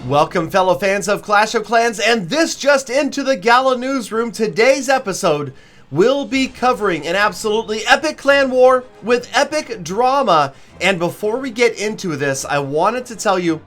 Welcome, fellow fans of Clash of Clans, and this just into the Gala newsroom. Today's episode will be covering an absolutely epic clan war with epic drama. And before we get into this, I wanted to tell you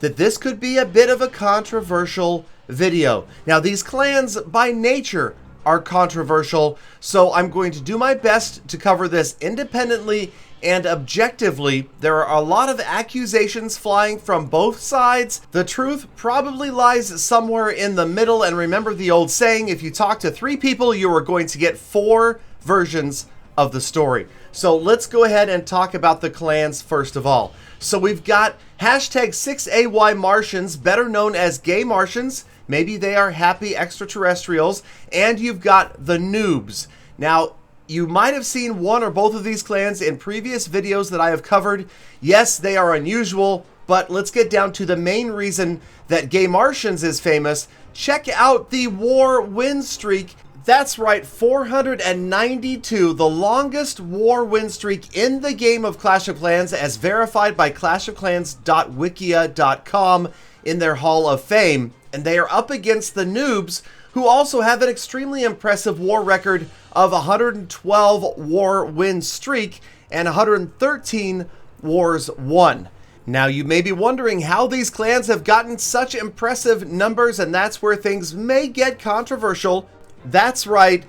that this could be a bit of a controversial video. Now, these clans by nature are controversial, so I'm going to do my best to cover this independently and objectively. There are a lot of accusations flying from both sides. The truth probably lies somewhere in the middle, and remember the old saying, if you talk to 3 people, you are going to get 4 versions of the story. So let's go ahead and talk about the clans first of all. So we've got hashtag 6AY Martians, better known as gay Martians. Maybe they are happy extraterrestrials. And you've got the noobs. Now, you might have seen one or both of these clans in previous videos that I have covered. Yes, they are unusual, but let's get down to the main reason that Gay Martians is famous. Check out the war win streak. That's right, 492, the longest war win streak in the game of Clash of Clans, as verified by clashofclans.wikia.com in their Hall of Fame. And they are up against the noobs, who also have an extremely impressive war record of 112 war win streak and 113 wars won. Now, you may be wondering how these clans have gotten such impressive numbers, and that's where things may get controversial. That's right,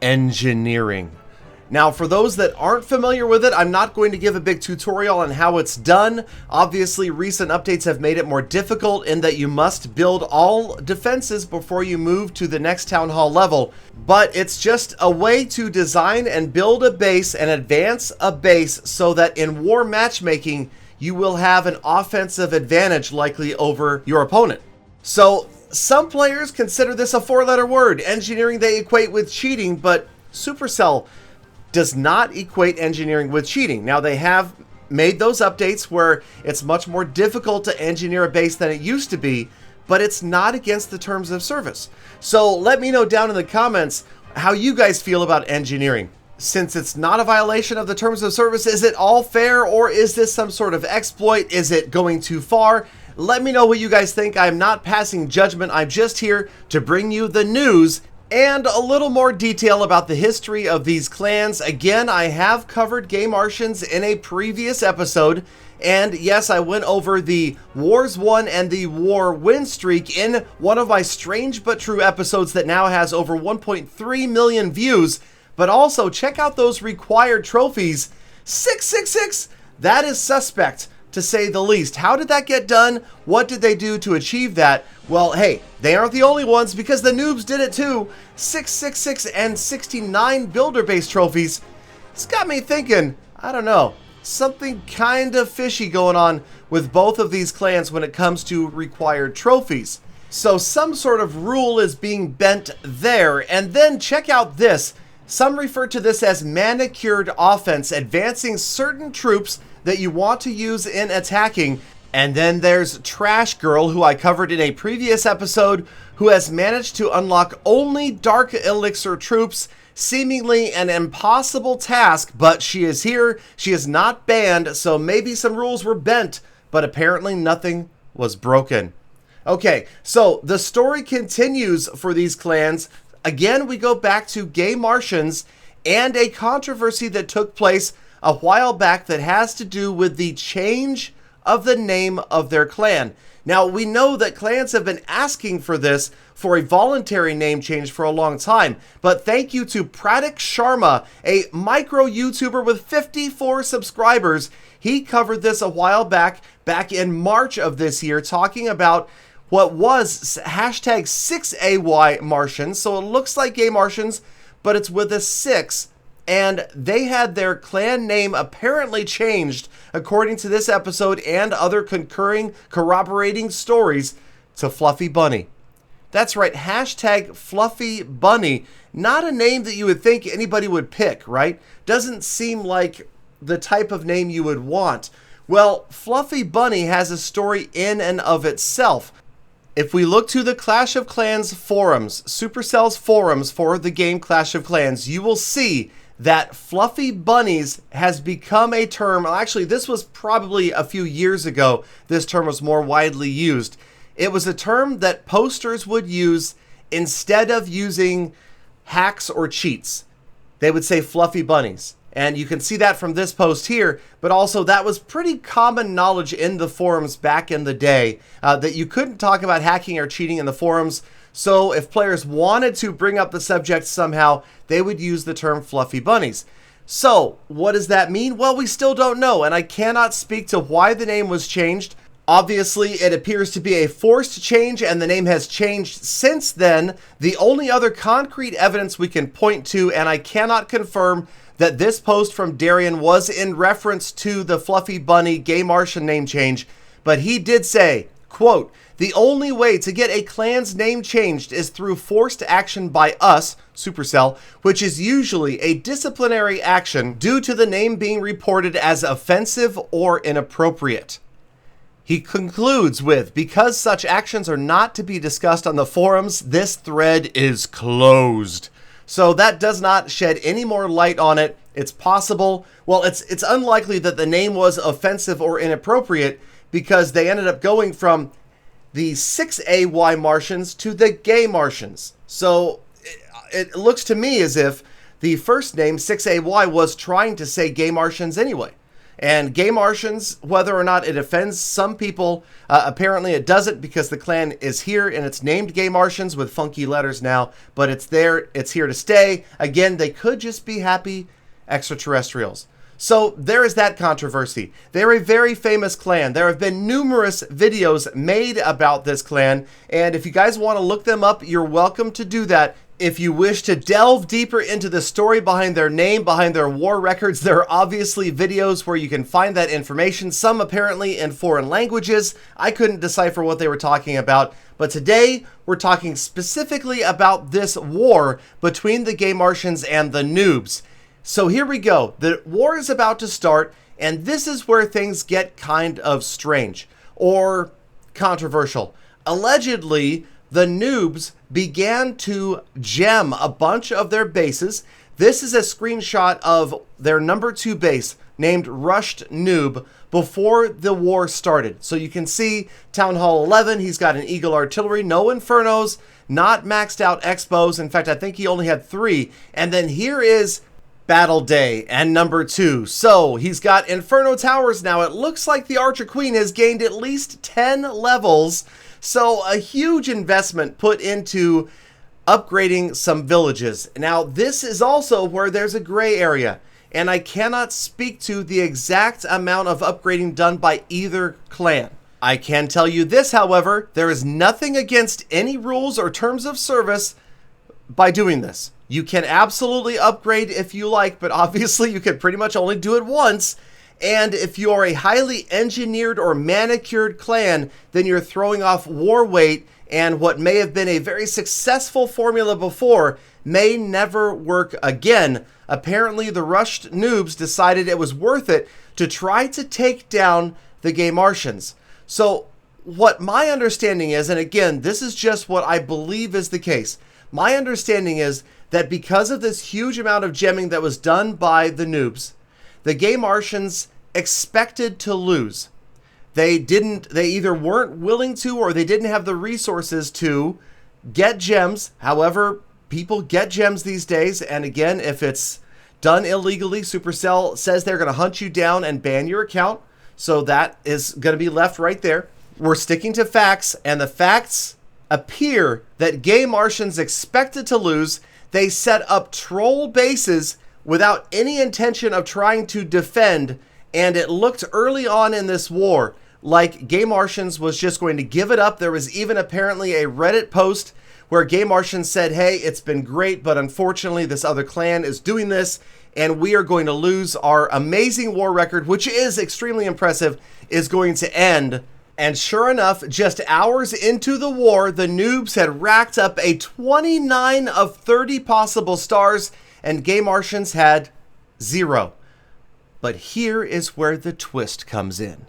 engineering. Now, for those that aren't familiar with it, I'm not going to give a big tutorial on how it's done. Obviously, recent updates have made it more difficult in that you must build all defenses before you move to the next town hall level. But it's just a way to design and build a base and advance a base so that in war matchmaking, you will have an offensive advantage likely over your opponent. So, some players consider this a 4-letter word. Engineering they equate with cheating, but Supercell does not equate engineering with cheating. Now, they have made those updates where it's much more difficult to engineer a base than it used to be, but it's not against the terms of service. So let me know down in the comments how you guys feel about engineering. Since it's not a violation of the terms of service, is it all fair, or is this some sort of exploit? Is it going too far? Let me know what you guys think. I'm not passing judgment. I'm just here to bring you the news and a little more detail about the history of these clans. Again, I have covered Gay Martians in a previous episode. And yes, I went over the Wars Won and the War Win streak in one of my strange but true episodes that now has over 1.3 million views. But also, check out those required trophies. 666! That is suspect, to say the least. How did that get done? What did they do to achieve that? Well, hey, they aren't the only ones, because the noobs did it too. 666 and 69 builder-based trophies. It's got me thinking, I don't know, something kind of fishy going on with both of these clans when it comes to required trophies. So some sort of rule is being bent there. And then check out this. Some refer to this as manicured offense, advancing certain troops that you want to use in attacking. And then there's Trash Girl, who I covered in a previous episode, who has managed to unlock only Dark Elixir troops, seemingly an impossible task, but she is here, she is not banned, so maybe some rules were bent, but apparently nothing was broken. Okay, so the story continues for these clans. Again, we go back to Gay Martians and a controversy that took place a while back that has to do with the change of the name of their clan. Now, we know that clans have been asking for this, for a voluntary name change, for a long time. But thank you to Pratik Sharma, a micro YouTuber with 54 subscribers. He covered this a while back in March of this year, talking about what was hashtag 6AY Martians. So it looks like Gay Martians, but it's with a 6. And they had their clan name apparently changed, according to this episode and other corroborating stories, to Fluffy Bunny. That's right, hashtag Fluffy Bunny. Not a name that you would think anybody would pick, right? Doesn't seem like the type of name you would want. Well, Fluffy Bunny has a story in and of itself. If we look to the Clash of Clans forums, Supercell's forums for the game Clash of Clans, you will see that Fluffy Bunnies has become a term. Actually, this was probably a few years ago. This term was more widely used. It was a term that posters would use instead of using hacks or cheats. They would say fluffy bunnies. And you can see that from this post here, but also that was pretty common knowledge in the forums back in the day, that you couldn't talk about hacking or cheating in the forums. So if players wanted to bring up the subject somehow, they would use the term fluffy bunnies. So what does that mean? Well, we still don't know, and I cannot speak to why the name was changed. Obviously, it appears to be a forced change, and the name has changed since then. The only other concrete evidence we can point to, and I cannot confirm that this post from Darian was in reference to the Fluffy Bunny Gay Martian name change, but he did say, quote, "The only way to get a clan's name changed is through forced action by us, Supercell, which is usually a disciplinary action due to the name being reported as offensive or inappropriate." He concludes with, "Because such actions are not to be discussed on the forums, this thread is closed." So that does not shed any more light on it. It's possible, well, it's unlikely that the name was offensive or inappropriate because they ended up going from the 6AY Martians to the Gay Martians. So it looks to me as if the first name, 6AY, was trying to say Gay Martians anyway. And Gay Martians, whether or not it offends some people, apparently it doesn't because the clan is here and it's named Gay Martians with funky letters now, but it's there, it's here to stay. Again, they could just be happy extraterrestrials. So there is that controversy. They're a very famous clan. There have been numerous videos made about this clan, and if you guys want to look them up, you're welcome to do that. If you wish to delve deeper into the story behind their name, behind their war records, there are obviously videos where you can find that information, some apparently in foreign languages. I couldn't decipher what they were talking about, but today we're talking specifically about this war between the Gay Martians and the Noobs. So here we go. The war is about to start, and this is where things get kind of strange or controversial. Allegedly, the Noobs began to gem a bunch of their bases. This is a screenshot of their number 2 base named Rushed Noob before the war started. So you can see Town Hall 11, he's got an Eagle Artillery, no Infernos, not maxed out Expos. In fact, I think he only had 3. And then here is Battle Day and number 2. So he's got Inferno Towers now. It looks like the Archer Queen has gained at least 10 levels. So a huge investment put into upgrading some villages. Now this is also where there's a gray area, and I cannot speak to the exact amount of upgrading done by either clan. I can tell you this, however, there is nothing against any rules or terms of service by doing this. You can absolutely upgrade if you like, but obviously you can pretty much only do it once. And if you are a highly engineered or manicured clan, then you're throwing off war weight, and what may have been a very successful formula before may never work again. Apparently, the Rushed Noobs decided it was worth it to try to take down the Gay Martians. So what my understanding is, and again, this is just what I believe is the case, my understanding is that because of this huge amount of gemming that was done by the Noobs, the Gay Martians expected to lose. They either weren't willing to or they didn't have the resources to get gems. However, people get gems these days. And again, if it's done illegally, Supercell says they're going to hunt you down and ban your account. So that is going to be left right there. We're sticking to facts, and the facts appear that Gay Martians expected to lose. They set up troll bases without any intention of trying to defend, and it looked early on in this war like Gay Martians was just going to give it up. There was even apparently a Reddit post where Gay Martians said, "Hey, it's been great, but unfortunately this other clan is doing this, and we are going to lose our amazing war record," which is extremely impressive, is going to end. And sure enough, just hours into the war, the Noobs had racked up a 29 of 30 possible stars, and Gay Martians had 0. But here is where the twist comes in.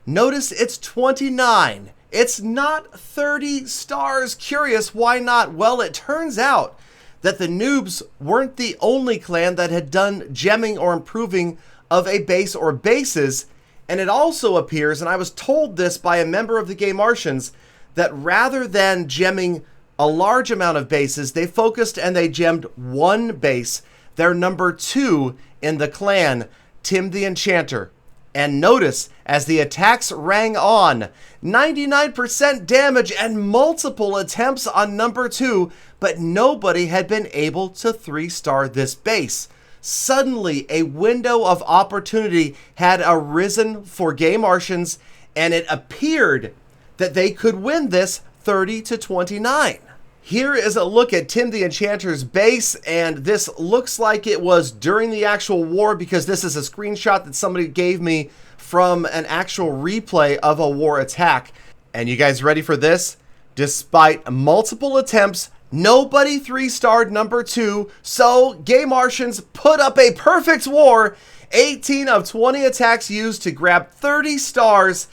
Notice it's 29. It's not 30 stars. Curious, why not? Well, it turns out that the Noobs weren't the only clan that had done gemming or improving of a base or bases. And it also appears, and I was told this by a member of the Gay Martians, that rather than gemming a large amount of bases, they focused and they gemmed one base, their number 2 in the clan, Tim the Enchanter. And notice, as the attacks rang on, 99% damage and multiple attempts on number 2, but nobody had been able to 3-star this base. Suddenly, a window of opportunity had arisen for Gay Martians, and it appeared that they could win this 30-29. Here is a look at Tim the Enchanter's base, and this looks like it was during the actual war because this is a screenshot that somebody gave me from an actual replay of a war attack. And you guys ready for this? Despite multiple attempts, nobody 3-starred number 2, so Gay Martians put up a perfect war. 18 of 20 attacks used to grab 30 stars,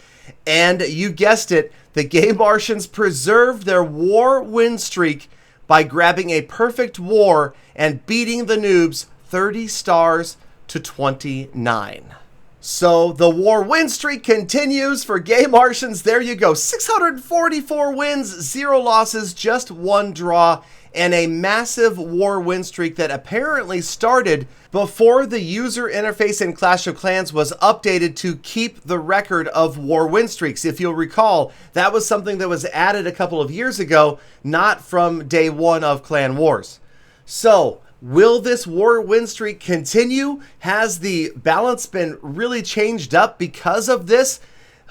and you guessed it, the Gay Martians preserved their war win streak by grabbing a perfect war and beating the noobs 30 stars to 29. So the war win streak continues for Gay Martians. There you go. 644 wins, 0 losses, just 1 draw, and a massive war win streak that apparently started before the user interface in Clash of Clans was updated to keep the record of war win streaks. If you'll recall, that was something that was added a couple of years ago, not from day 1 of Clan Wars. So, will this war win streak continue? Has the balance been really changed up because of this?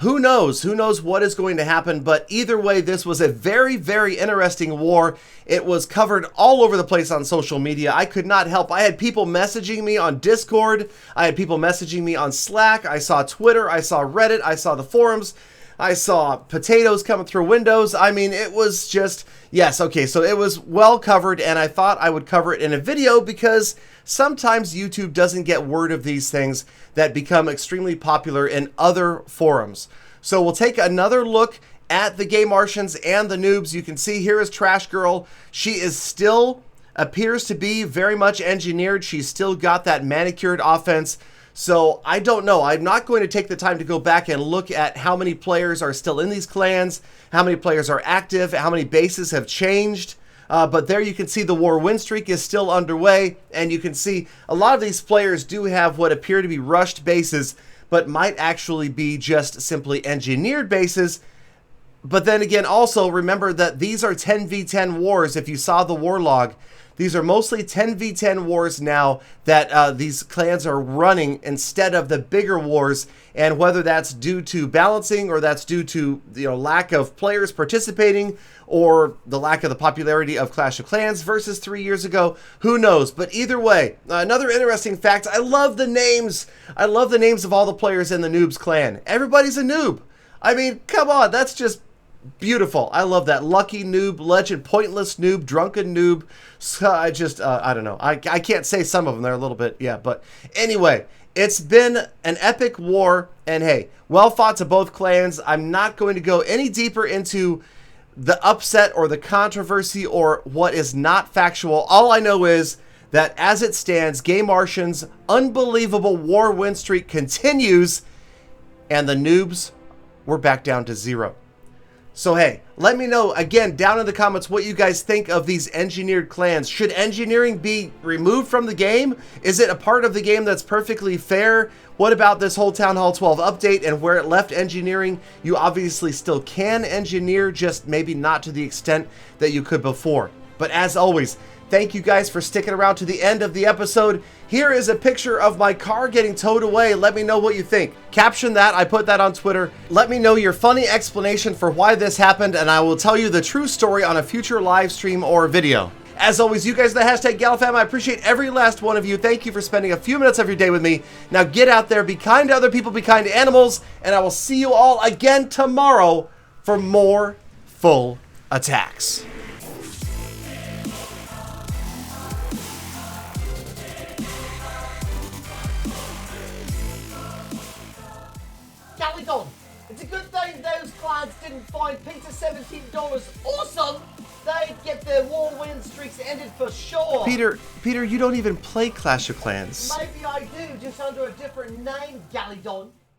Who knows? Who knows what is going to happen? But either way, this was a very, very interesting war. It was covered all over the place on social media. I could not help. I had people messaging me on Discord. I had people messaging me on Slack. I saw Twitter. I saw Reddit. I saw the forums. I saw potatoes coming through windows. I mean, it was just, yes, okay, so it was well covered, and I thought I would cover it in a video because sometimes YouTube doesn't get word of these things that become extremely popular in other forums. So we'll take another look at the Gay Martians and the noobs. You can see here is Trash Girl. She is still, appears to be very much engineered. She's still got that manicured offense. So I don't know. I'm not going to take the time to go back and look at how many players are still in these clans, how many players are active, how many bases have changed. But there you can see the war win streak is still underway, and you can see a lot of these players do have what appear to be rushed bases, but might actually be just simply engineered bases. But then again, also remember that these are 10v10 wars. If you saw the war log, these are mostly 10v10 wars now that these clans are running instead of the bigger wars. And whether that's due to balancing or that's due to lack of players participating or the lack of the popularity of Clash of Clans versus 3 years ago, who knows? But either way, another interesting fact, I love the names. I love the names of all the players in the Noobs clan. Everybody's a noob. I mean, come on, that's just beautiful. I love that. Lucky Noob, Legend, Pointless Noob, Drunken Noob. So I just, I don't know. I can't say some of them. They're a little bit, yeah. But anyway, it's been an epic war. And hey, well fought to both clans. I'm not going to go any deeper into the upset or the controversy or what is not factual. All I know is that as it stands, Gay Martians' unbelievable war win streak continues. And the noobs were back down to 0. So hey, let me know, again, down in the comments what you guys think of these engineered clans. Should engineering be removed from the game? Is it a part of the game that's perfectly fair? What about this whole Town Hall 12 update and where it left engineering? You obviously still can engineer, just maybe not to the extent that you could before. But as always, thank you guys for sticking around to the end of the episode. Here is a picture of my car getting towed away. Let me know what you think. Caption that. I put that on Twitter. Let me know your funny explanation for why this happened, and I will tell you the true story on a future live stream or video. As always, you guys, the hashtag GalFam. I appreciate every last one of you. Thank you for spending a few minutes of your day with me. Now get out there, be kind to other people, be kind to animals, and I will see you all again tomorrow for more full attacks. Galadon, it's a good thing those clans didn't find Peter $17 awesome. They'd get their war win streaks ended for sure. Peter, you don't even play Clash of Clans. Maybe I do, just under a different name, Galadon.